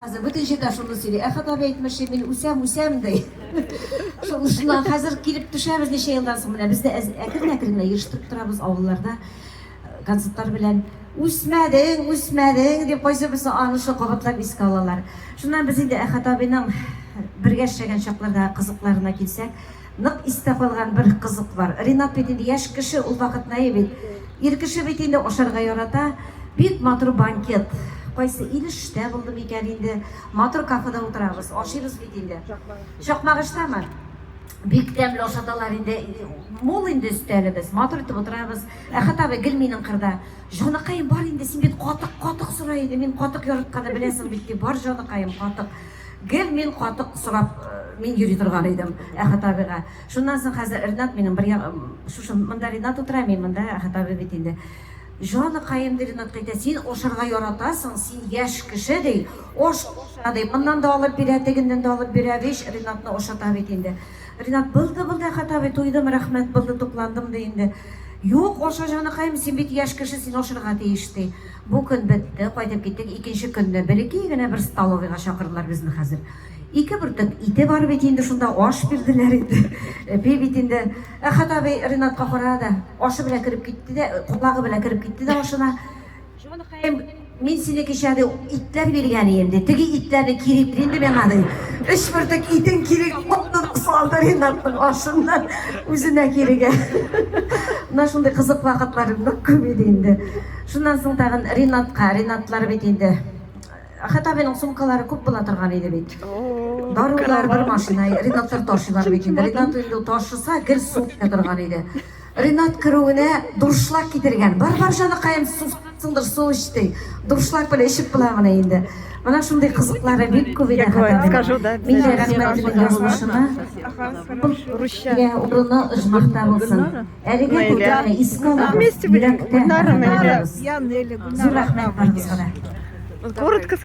Hazır bütün şeyler şunu söylüyor. Tabi etmişim ben usam dey. Şundan hazır kilip düşeriz neşe yıldan sonra. Biz de ekirine yırıştırıp durabız avlularda. Konsertler bilen usmading deb qo'ysa biz onu shu qo'g'atlab esga olalar. Shundan biz endi Tabining birga ishlagan chaqlarda qiziqlarına kelsak, niq esda qolgan bir qiziq bor. Rinat betinde yosh kishi u vaqt nayibet. Er kishi betinde o'sharga yorata büyük motor banket. Qaysi ilishda bo'ldim ekan endi motor kafeda o'tiramiz, oshimiz betinde. Shoqmag'ishtami? Büyük demli oşadalar indi, mol indi üsteli biz, motor etib o'tiramiz. Tabi Gilminin qirda, jonaqayim bor indi, sen bet qotiq so'raydi, men qotiq yoritqanda bilasan bitti, bor jonaqayim qotiq. Gil men qotiq so'rab men yuri turgan edim Tabiga. Shundan so'ng hozir Rinat mening bir shu menda Rinat o'tiraman menda Tabi betinde. Jonaqayim dedi Rinat qayta, sen o'sharga yoratasan, sen yosh kishi dey. O'shadi, bundan da olib beradi, tegindan da olib beradi, Rinatni o'shata betinde. Rinat bildi Tabi to'ydim, rahmat bildi, to'plandim deydi. Yo'q, o'sha jonaqayim sen bet yosh kishi, sen o'sharga tegishdi. Bu kun bitdi, qaytib ketdik. Ikkinchi kunda birikigina bir staloviga chaqirdilar bizni hozir. İki bir tuk iti var betinde shunda osh berdilar edi. Betinde Tabi Rinatga qaradi. Oshi bilan kirib ketdi-da, qulog'i bilan kirib ketdi-da oshina. Jonaqayim men seni kechadi itlar bergan endi. Tegi itlarni kiribdi men hadi. Ish bir tuk itin kirib soldi Rinatning oshidan o'zina kiriga. Mana shunday qiziq vaqtlarim ko'p edi endi. Shundan so'ng tag'in Rinatlar betinde Tabining sumkalari ko'p bo'la turgan edi bet. Darullar bir mashina, Rinatlar toshilar betinde. Rinat endi toshisa, gir suv turgan edi. Rinat kiruvine duruşlak getirgen. Bar jonaqayim suv suv ichdi. Duruşlak bilan ishib bilaman endi. Mana shunday qiziqlari bek ko'p edi Tabi. Menga rahmat yozilishini. Ya o'rni ijmoqda bo'lsin. Eriga ko'tarma iskon. Вместе были. Yurakda. Я Нелли. Rahmat barizg'ada. Коротко